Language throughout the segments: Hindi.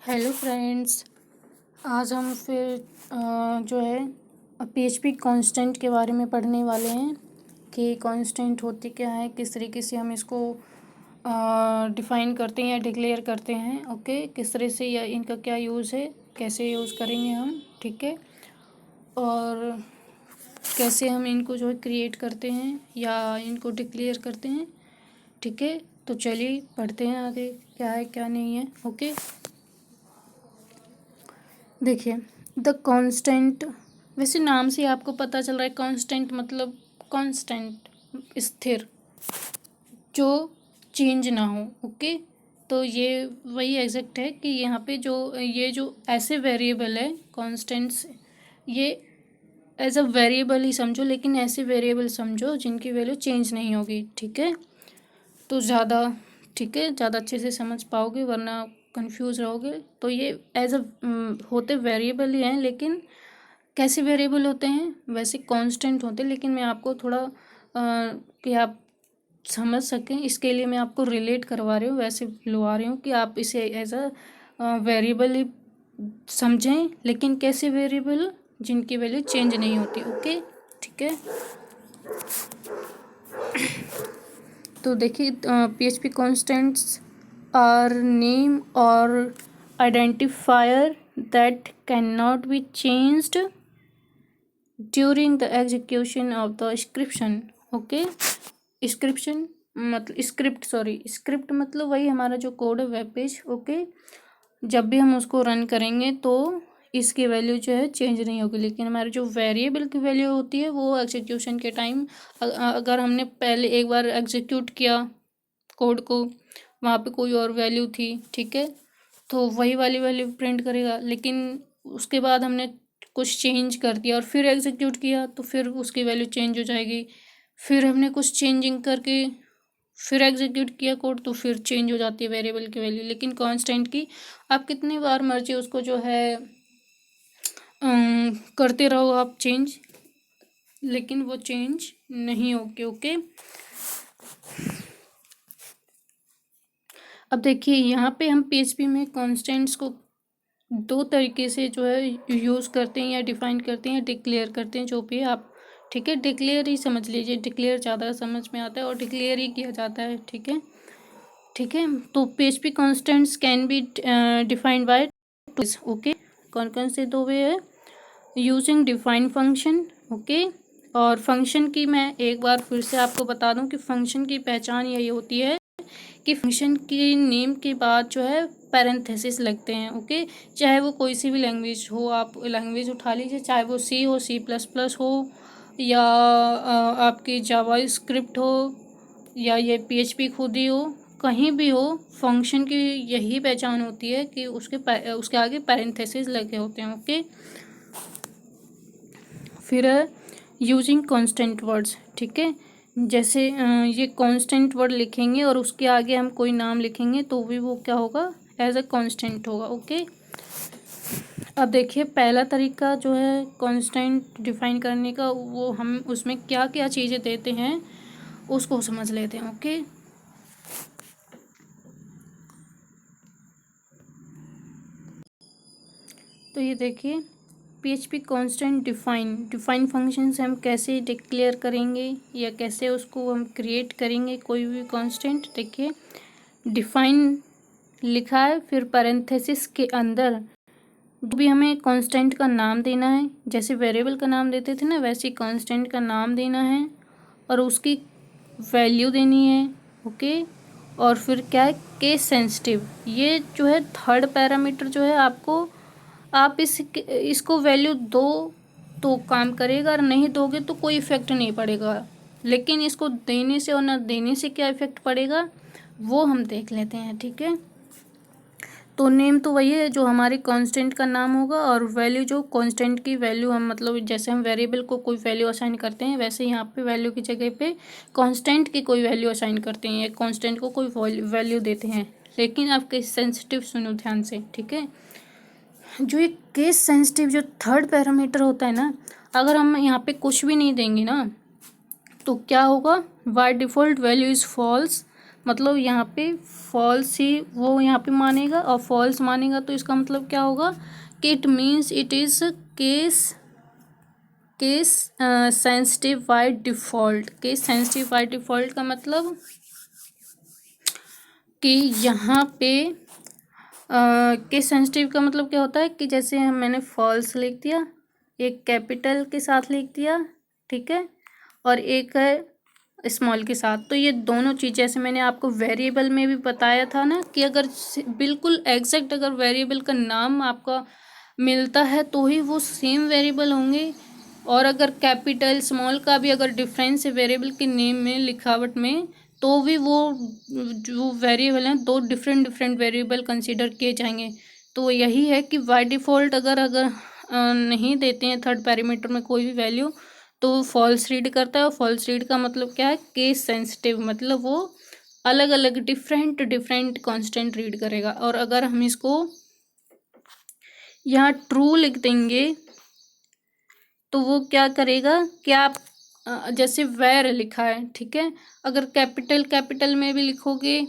Hello friends. आज हम फिर जो है पीएचपी कांस्टेंट के बारे में पढ़ने वाले हैं कि कांस्टेंट होती क्या है, किस तरीके से हम इसको डिफ़ाइन करते हैं या डिक्लेयर करते हैं। ओके, किस तरह से या इनका क्या यूज़ है, कैसे यूज़ करेंगे हम, ठीक है, और कैसे हम इनको जो है क्रिएट करते हैं या इनको डिक्लेयर करते हैं। ठीक है, तो चलिए पढ़ते हैं आगे क्या है क्या नहीं है। ओके, देखिए द कांस्टेंट, वैसे नाम से आपको पता चल रहा है कांस्टेंट मतलब कांस्टेंट, स्थिर, जो चेंज ना हो। ओके, तो ये वही एग्जैक्ट है कि यहाँ पे जो ये जो ऐसे वेरिएबल है कांस्टेंट्स, ये एज अ वेरिएबल ही समझो, लेकिन ऐसे वेरिएबल समझो जिनकी वैल्यू चेंज नहीं होगी। ठीक है, तो ज़्यादा ठीक है, ज़्यादा अच्छे से समझ पाओगे, वरना कंफ्यूज रहोगे। तो ये एज अ होते वेरिएबल ही हैं, लेकिन कैसे वेरिएबल होते हैं, वैसे कांस्टेंट होते हैं, लेकिन मैं आपको थोड़ा कि आप समझ सकें इसके लिए मैं आपको रिलेट करवा रही हूँ, वैसे बुलवा रही हूँ कि आप इसे एज अ वेरिएबल ही समझें, लेकिन कैसे वेरिएबल जिनकी वैल्यू चेंज नहीं होती। ओके, ठीक है, तो देखिए PHP constants are name or identifier that can not be changed during the execution of the scription. Okay, scription मतलब स्क्रिप्ट मतलब वही हमारा जो कोड है, वेब पेज। ओके, जब भी हम उसको रन करेंगे तो इसकी वैल्यू जो है चेंज नहीं होगी, लेकिन हमारी जो वेरिएबल की वैल्यू होती है वो एग्जीक्यूशन के टाइम, अगर हमने पहले एक बार एग्जीक्यूट किया कोड को, वहाँ पे कोई और वैल्यू थी, ठीक है, तो वही वाली वैल्यू प्रिंट करेगा। लेकिन उसके बाद हमने कुछ चेंज कर दिया और फिर एग्जीक्यूट किया तो फिर उसकी वैल्यू चेंज हो जाएगी। फिर हमने कुछ चेंजिंग करके फिर एग्जीक्यूट किया कोड तो फिर चेंज हो जाती है वेरिएबल की वैल्यू। लेकिन कांस्टेंट की आप कितनी बार मर्जी उसको जो है करते रहो आप चेंज, लेकिन वो चेंज नहीं होगी। ओके, अब देखिए यहाँ पे हम पीएचपी में कांस्टेंट्स को दो तरीके से जो है यूज़ करते हैं या डिफाइन करते हैं, डिक्लेयर करते हैं, जो भी आप, ठीक है, डिक्लेयर ही समझ लीजिए, डिक्लेयर ज़्यादा समझ में आता है और डिक्लेयर ही किया जाता है। ठीक है, ठीक है, तो PHP constants can be defined by two. Okay, कौन कौन से दो वे है, यूजिंग डिफाइन फंक्शन। ओके, और फंक्शन की मैं एक बार फिर से आपको बता दूं कि फंक्शन की पहचान यही होती है कि फंक्शन की नेम के बाद जो है पैरेंथेसिस लगते हैं। ओके, चाहे वो कोई सी भी लैंग्वेज हो, आप लैंग्वेज उठा लीजिए, चाहे वो सी हो, C++ हो, या आपकी जावा स्क्रिप्ट हो, या ये पीएचपी खुद ही हो, कहीं भी हो, फंक्शन की यही पहचान होती है कि उसके आगे पैरेंथेसिस लगे होते हैं। ओके, फिर यूजिंग कांस्टेंट वर्ड्स। ठीक है, जैसे ये कांस्टेंट वर्ड लिखेंगे और उसके आगे हम कोई नाम लिखेंगे तो भी वो क्या होगा, एज अ कांस्टेंट होगा। ओके, अब देखिए पहला तरीका जो है कांस्टेंट डिफाइन करने का, वो हम उसमें क्या क्या चीज़ें देते हैं उसको समझ लेते हैं। ओके, तो ये देखिए पीएचपी कांस्टेंट डिफाइन फंक्शन से हम कैसे डिक्लेयर करेंगे या कैसे उसको हम क्रिएट करेंगे कोई भी कांस्टेंट। देखिए डिफाइन लिखा है, फिर पैरेंथेसिस के अंदर जो भी हमें कांस्टेंट का नाम देना है, जैसे वेरिएबल का नाम देते थे ना, वैसे ही कांस्टेंट का नाम देना है और उसकी वैल्यू देनी है। ओके, और फिर क्या है, केस सेंसिटिव, ये जो है थर्ड पैरामीटर जो है आपको, आप इसको वैल्यू दो तो काम करेगा और नहीं दोगे तो कोई इफ़ेक्ट नहीं पड़ेगा। लेकिन इसको देने से और ना देने से क्या इफ़ेक्ट पड़ेगा वो हम देख लेते हैं। ठीक है, तो नेम तो वही है जो हमारे कांस्टेंट का नाम होगा, और वैल्यू जो कांस्टेंट की वैल्यू हम, मतलब जैसे हम वेरिएबल को कोई वैल्यू असाइन करते हैं, वैसे यहाँ पे वैल्यू की जगह पे कांस्टेंट की कोई वैल्यू असाइन करते हैं या कांस्टेंट को कोई वैल्यू देते हैं। लेकिन आप केस सेंसिटिव सुनो ध्यान से। ठीक है, जो ये केस सेंसिटिव जो थर्ड पैरामीटर होता है ना, अगर हम यहाँ पे कुछ भी नहीं देंगे ना तो क्या होगा, by default value is false, मतलब यहाँ पे फॉल्स ही वो यहाँ पे मानेगा और फॉल्स मानेगा, तो इसका मतलब क्या होगा कि it means it is case sensitive by default. Case sensitive by default का मतलब कि यहाँ पे केस सेंसिटिव का मतलब क्या होता है कि जैसे मैंने फॉल्स लिख दिया, एक कैपिटल के साथ लिख दिया, ठीक है, और एक है स्मॉल के साथ। तो ये दोनों चीज़, जैसे मैंने आपको वेरिएबल में भी बताया था ना कि अगर बिल्कुल एग्जैक्ट अगर वेरिएबल का नाम आपका मिलता है तो ही वो सेम वेरिएबल होंगे, और अगर कैपिटल स्मॉल का भी अगर डिफरेंस है वेरिएबल के नेम में, लिखावट में, तो भी वो जो वेरिएबल हैं दो डिफरेंट डिफरेंट वेरिएबल कंसीडर किए जाएंगे। तो यही है कि बाय डिफ़ॉल्ट अगर अगर नहीं देते हैं थर्ड पैरामीटर में कोई भी वैल्यू, तो फॉल्स रीड करता है। और फॉल्स रीड का मतलब क्या है, केस सेंसिटिव, मतलब वो अलग अलग डिफरेंट डिफरेंट कांस्टेंट रीड करेगा। और अगर हम इसको यहाँ ट्रू लिख देंगे तो वो क्या करेगा कि आप जैसे वेर लिखा है, ठीक है, अगर कैपिटल कैपिटल में भी लिखोगे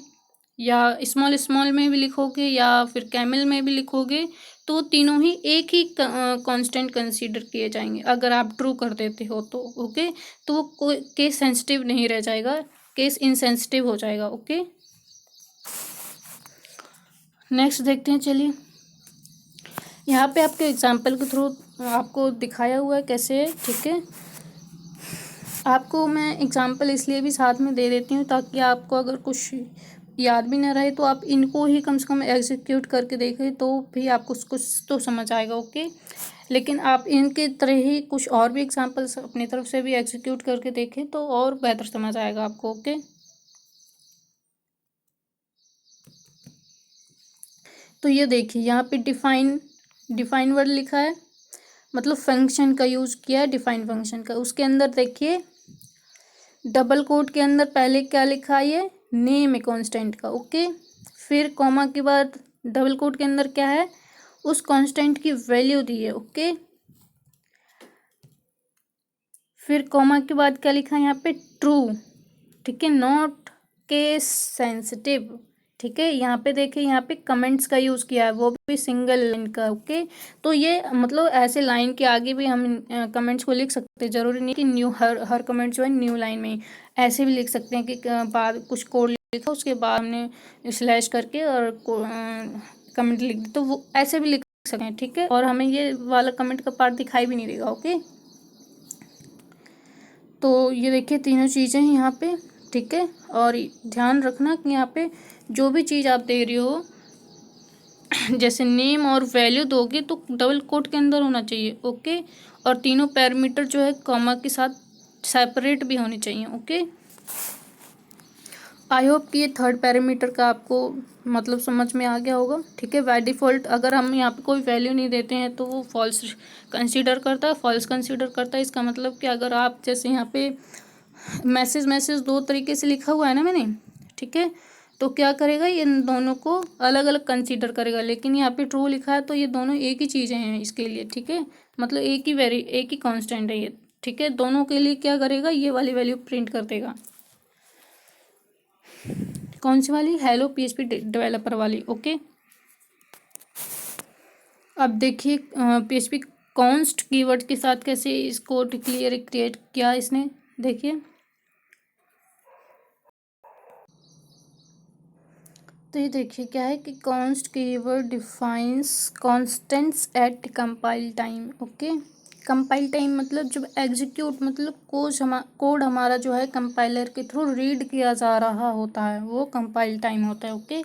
या स्मॉल स्मॉल में भी लिखोगे या फिर कैमल में भी लिखोगे, तो तीनों ही एक ही कांस्टेंट कंसीडर किए जाएंगे अगर आप ट्रू कर देते हो तो। ओके, तो वो कोई केस सेंसिटिव नहीं रह जाएगा, केस इनसेंसिटिव हो जाएगा। ओके, नेक्स्ट देखते हैं। चलिए, यहाँ पे आपके एग्जाम्पल के थ्रू आपको दिखाया हुआ है कैसे है, ठीक है। आपको मैं एग्जाम्पल इसलिए भी साथ में दे देती हूँ ताकि आपको अगर कुछ याद भी ना रहे तो आप इनको ही कम से कम एग्जीक्यूट करके देखें तो भी आपको कुछ तो समझ आएगा। ओके, लेकिन आप इनके तरह ही कुछ और भी एग्जाम्पल्स अपनी तरफ से भी एग्जीक्यूट करके देखें तो और बेहतर समझ आएगा आपको। ओके, तो ये देखिए यहाँ पे डिफाइन वर्ड लिखा है, मतलब फंक्शन का यूज़ किया है, डिफाइन फंक्शन का। उसके अंदर देखिए डबल कोट के अंदर पहले क्या लिखा है, ये नेम है कांस्टेंट का। ओके, फिर कॉमा के बाद डबल कोट के अंदर क्या है, उस कांस्टेंट की वैल्यू दी है। ओके, फिर कॉमा के बाद क्या लिखा है यहाँ पे, ट्रू, ठीक है, नॉट केस सेंसिटिव, ठीक है। यहाँ पे देखिए यहाँ पे कमेंट्स का यूज़ किया है, वो भी सिंगल लाइन का। ओके, तो ये मतलब ऐसे लाइन के आगे भी हम कमेंट्स को लिख सकते हैं, ज़रूरी नहीं कि न्यू हर कमेंट जो है न्यू लाइन में ही, ऐसे भी लिख सकते हैं कि बाद कुछ कोड लिखा उसके बाद हमने स्लैश करके और कमेंट लिख दी, तो वो ऐसे भी लिख सकते हैं, ठीक है। और हमें ये वाला कमेंट का पार्ट दिखाई भी नहीं देगा। ओके, तो ये देखिए तीनों चीज़ें हैं यहाँ पे, ठीक है। और ध्यान रखना कि यहाँ पे जो भी चीज़ आप दे रही हो जैसे नेम और वैल्यू दोगे तो डबल कोट के अंदर होना चाहिए। ओके, और तीनों पैरामीटर जो है कॉमा के साथ सेपरेट भी होने चाहिए। ओके, आई होप कि ये थर्ड पैरामीटर का आपको मतलब समझ में आ गया होगा, ठीक है। बाय डिफ़ॉल्ट अगर हम यहाँ पे कोई वैल्यू नहीं देते हैं तो वो फॉल्स कंसीडर करता है, फॉल्स कंसीडर करता है। इसका मतलब कि अगर आप जैसे यहाँ पे मैसेज दो तरीके से लिखा हुआ है ना मैंने, ठीक है, तो क्या करेगा, ये इन दोनों को अलग अलग कंसीडर करेगा। लेकिन यहाँ पे ट्रू लिखा है तो ये दोनों एक ही चीज़ें हैं इसके लिए, ठीक है, मतलब एक ही कांस्टेंट है ये, ठीक है। दोनों के लिए क्या करेगा, ये वाली वैल्यू प्रिंट कर देगा। कौन सी वाली, हेलो पीएचपी डेवलपर वाली। ओके, अब देखिए पीएचपी कॉन्स्ट कीवर्ड के साथ कैसे इसको डिक्लेयर क्रिएट किया इसने, देखिए। तो ये देखिए क्या है कि const keyword defines constants eight compile time. Okay, compile time मतलब जब एग्जीक्यूट मतलब कोड हमारा जो है कंपाइलर के थ्रू रीड किया जा रहा होता है, वो कंपाइल टाइम होता है। ओके,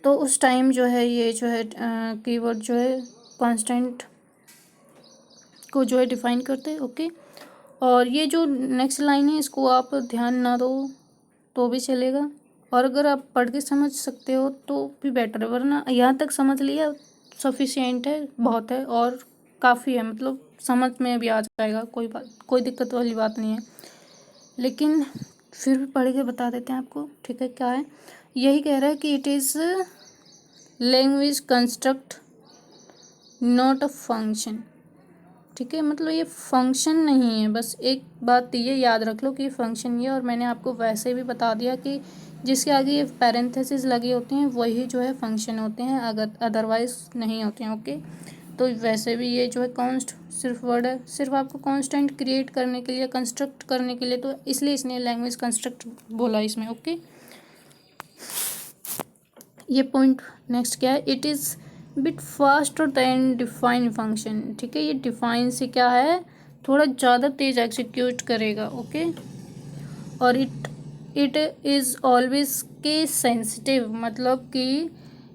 तो उस टाइम जो है ये जो है कीवर्ड जो है कांस्टेंट को जो है डिफाइन करते हैं। ओके, और ये जो नेक्स्ट लाइन है इसको आप ध्यान ना दो तो भी चलेगा, और अगर आप पढ़ के समझ सकते हो तो भी बेटर है, वरना यहाँ तक समझ लिया सफिशिएंट है, बहुत है और काफ़ी है, मतलब समझ में भी आ जाएगा, कोई दिक्कत वाली बात नहीं है। लेकिन फिर भी पढ़ के बता देते हैं आपको, ठीक है। क्या है, यही कह रहा है कि it is language construct not a function, ठीक है, मतलब ये फंक्शन नहीं है। बस एक बात ये याद रख लो कि फंक्शन ये, और मैंने आपको वैसे भी बता दिया कि जिसके आगे ये पैरेंथेसिस लगे होते हैं वही जो है फंक्शन होते हैं, अगर अदरवाइज नहीं होते हैं। ओके, तो वैसे भी ये जो है कॉन्स्ट सिर्फ वर्ड है, सिर्फ आपको कांस्टेंट क्रिएट करने के लिए, कंस्ट्रक्ट करने के लिए, तो इसलिए इसने लैंग्वेज कंस्ट्रक्ट बोला इसमें। ओके, ये पॉइंट नेक्स्ट क्या है, it is bit faster than define function. ठीक है, ये डिफाइन से क्या है, थोड़ा ज़्यादा तेज एग्जीक्यूट करेगा। ओके, और it is always case sensitive, मतलब कि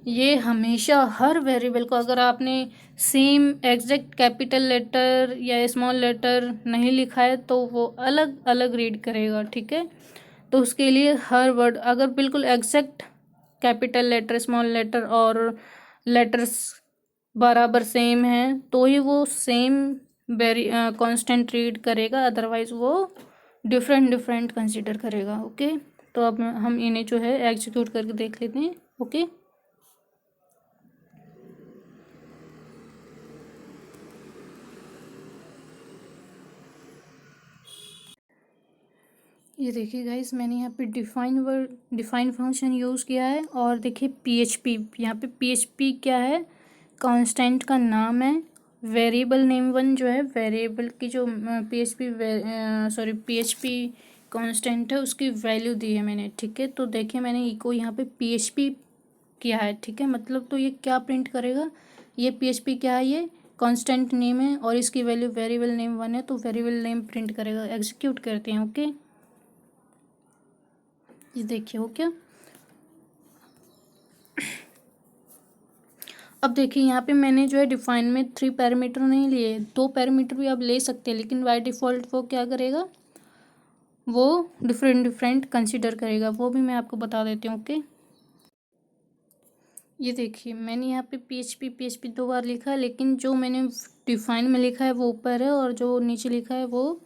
ये हमेशा हर वेरिएबल को, अगर आपने सेम एग्जैक्ट कैपिटल लेटर या स्मॉल लेटर नहीं लिखा है तो वो अलग अलग रीड करेगा। ठीक है, तो उसके लिए हर वर्ड अगर बिल्कुल exact capital letter, small letter और लेटर्स बराबर सेम है तो ही वो सेम वेरी कांस्टेंट रीड करेगा, अदरवाइज वो डिफरेंट डिफरेंट कंसीडर करेगा। ओके, तो अब हम इन्हें जो है एग्जीक्यूट करके देख लेते हैं। ओके, ये देखिए गाइस, मैंने यहाँ पे डिफाइन फंक्शन यूज़ किया है, और देखिए पीएचपी, यहाँ पे पीएचपी क्या है, कांस्टेंट का नाम है। वेरिएबल नेम वन जो है, वेरिएबल की जो पीएचपी कांस्टेंट है उसकी वैल्यू दी है मैंने। ठीक है, तो देखिए मैंने इको यहाँ पे पीएचपी किया है। ठीक है, मतलब तो ये क्या प्रिंट करेगा, ये पीएचपी क्या है, ये कांस्टेंट नेम है और इसकी वैल्यू वेरिएबल नेम वन है, तो वेरिएबल नेम प्रिंट करेगा। एग्जीक्यूट करते हैं। ओके, ये देखिए हो क्या, अब देखिए यहाँ पे मैंने जो है डिफाइन में 3 पैरामीटर नहीं लिए, 2 पैरामीटर भी आप ले सकते हैं, लेकिन बाय डिफ़ॉल्ट वो क्या करेगा, वो डिफरेंट डिफरेंट कंसीडर करेगा, वो भी मैं आपको बता देती हूँ। ओके, ये देखिए मैंने यहाँ पे पीएचपी 2 बार लिखा है, लेकिन जो मैंने डिफाइन में लिखा है वो ऊपर है और जो नीचे लिखा है वो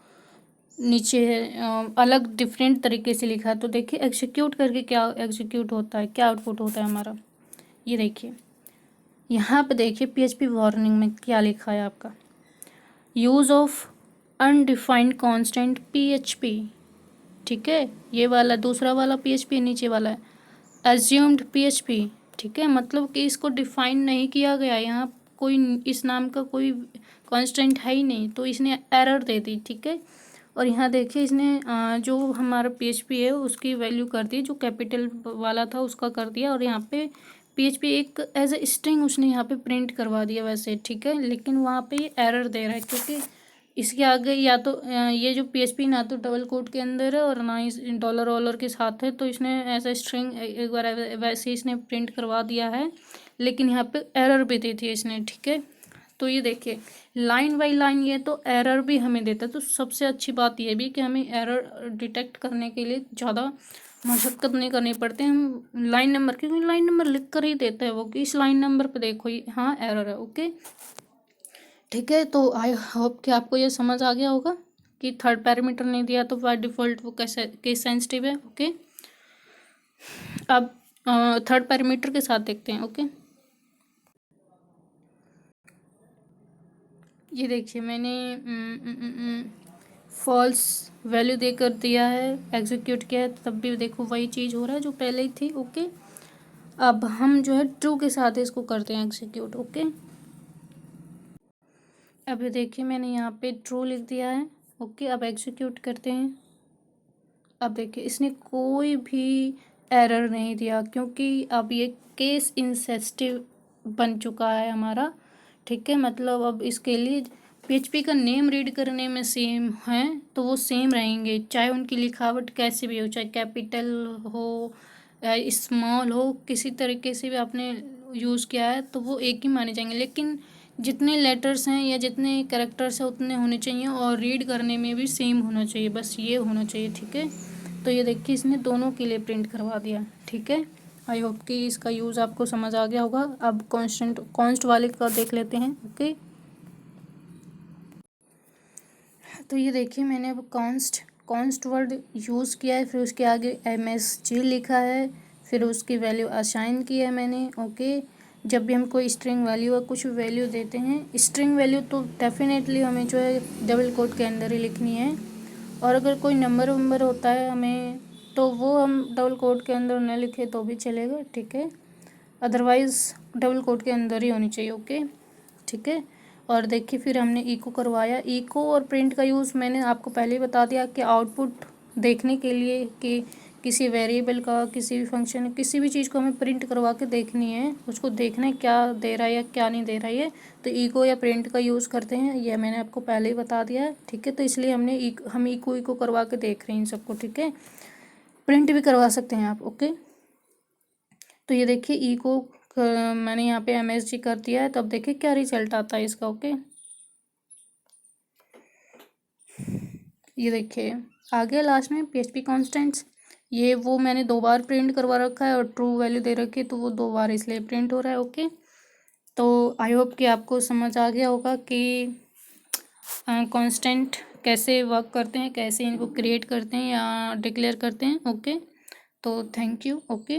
नीचे है, अलग डिफरेंट तरीके से लिखा है। तो देखिए एग्जीक्यूट करके क्या एग्जीक्यूट होता है, क्या आउटपुट होता है हमारा, ये देखिए यहाँ पे देखिए पीएचपी वार्निंग में क्या लिखा है आपका, use of undefined constant PHP. ठीक है, ये वाला दूसरा वाला पीएचपी, नीचे वाला है एज्यूम्ड पीएचपी। ठीक है, मतलब कि इसको डिफाइन नहीं किया गया, यहाँ कोई इस नाम का कोई कांस्टेंट है ही नहीं, तो इसने एरर दे दी। ठीक है, और यहाँ देखिए इसने जो हमारा पीएचपी है उसकी वैल्यू कर दी, जो कैपिटल वाला था उसका कर दिया, और यहाँ पे पीएचपी एक एज ए स्ट्रिंग उसने यहाँ पे प्रिंट करवा दिया वैसे। ठीक है, लेकिन वहाँ पे ये एरर दे रहा है क्योंकि इसके आगे या तो ये जो पीएचपी ना तो डबल कोट के अंदर है और ना ही डॉलर वॉलर के साथ है, तो इसने एज ए स्ट्रिंग एक बार वैसे इसने प्रिंट करवा दिया है, लेकिन यहाँ पे एरर भी दी थी इसने। ठीक है, तो ये देखिए लाइन बाई लाइन ये तो एरर भी हमें देता है, तो सबसे अच्छी बात ये भी कि हमें एरर डिटेक्ट करने के लिए ज़्यादा मशक्क़त नहीं करनी पड़ती, हम लाइन नंबर, क्योंकि लाइन नंबर लिख कर ही देता है वो कि इस लाइन नंबर पे देखो हाँ एरर है। ओके, ठीक है, तो आई होप कि आपको ये समझ आ गया होगा कि थर्ड पैरामीटर नहीं दिया तो बाय डिफ़ॉल्ट वो कैसे केस सेंसिटिव है। ओके, अब थर्ड पैरामीटर के साथ देखते हैं। ओके, ये देखिए मैंने फॉल्स वैल्यू देकर दिया है, एग्जीक्यूट किया है, तब भी देखो वही चीज़ हो रहा है जो पहले ही थी। ओके, अब हम जो है ट्रू के साथ इसको करते हैं एग्जीक्यूट। ओके, अब ये देखिए मैंने यहाँ पे ट्रू लिख दिया है। ओके, अब एग्जीक्यूट करते हैं। अब देखिए इसने कोई भी एरर नहीं दिया क्योंकि अब ये केस इंसेंसिटिव बन चुका है हमारा। ठीक है, मतलब अब इसके लिए पीएचपी का नेम रीड करने में सेम है तो वो सेम रहेंगे, चाहे उनकी लिखावट कैसी भी हो, चाहे कैपिटल हो या स्मॉल हो, किसी तरीके से भी आपने यूज़ किया है तो वो एक ही माने जाएंगे, लेकिन जितने लेटर्स हैं या जितने कैरेक्टर्स हैं उतने होने चाहिए और रीड करने में भी सेम होना चाहिए, बस ये होना चाहिए। ठीक है, तो ये देखिए इसने दोनों के लिए प्रिंट करवा दिया। ठीक है, आई होप कि इसका यूज़ आपको समझ आ गया होगा। अब कॉन्स्ट वाले का देख लेते हैं। ओके, तो ये देखिए मैंने अब कॉन्स्ट वर्ड यूज़ किया है, फिर उसके आगे MSG लिखा है, फिर उसकी वैल्यू असाइन की है मैंने। ओके, जब भी हम कोई स्ट्रिंग वैल्यू या कुछ वैल्यू देते हैं, स्ट्रिंग वैल्यू तो डेफिनेटली हमें जो है डबल कोट के अंदर ही लिखनी है, और अगर कोई नंबर वंबर होता है हमें तो वो हम डबल कोट के अंदर न लिखे तो भी चलेगा, ठीक है, अदरवाइज़ डबल कोट के अंदर ही होनी चाहिए, ओके, ठीक है। और देखिए फिर हमने इको करवाया। इको और प्रिंट का यूज़ मैंने आपको पहले ही बता दिया कि आउटपुट देखने के लिए कि किसी वेरिएबल का, किसी भी फंक्शन, किसी भी चीज़ को हमें प्रिंट करवा के देखनी है, उसको देखना है क्या दे रहा है या क्या नहीं दे रहा है, तो इको या प्रिंट का यूज़ करते हैं, यह मैंने आपको पहले ही बता दिया है, ठीक है। तो इसलिए हम इको करवा के देख रहे हैं इन सबको, ठीक है। प्रिंट भी करवा सकते हैं आप, ओके। तो ये देखिए इको मैंने यहाँ पे MSG कर दिया है, तब देखिए क्या रिजल्ट आता है इसका, ओके। ये देखिए आगे लास्ट में PHP कॉन्स्टेंट्स, ये वो मैंने 2 बार प्रिंट करवा रखा है और ट्रू वैल्यू दे रखी है, तो वो 2 बार इसलिए प्रिंट हो रहा है, ओके। तो आई होप कि आपको समझ आ गया होगा कि कांस्टेंट कैसे वर्क करते हैं, कैसे इनको क्रिएट करते हैं या डिक्लेयर करते हैं, ओके। तो थैंक यू, ओके।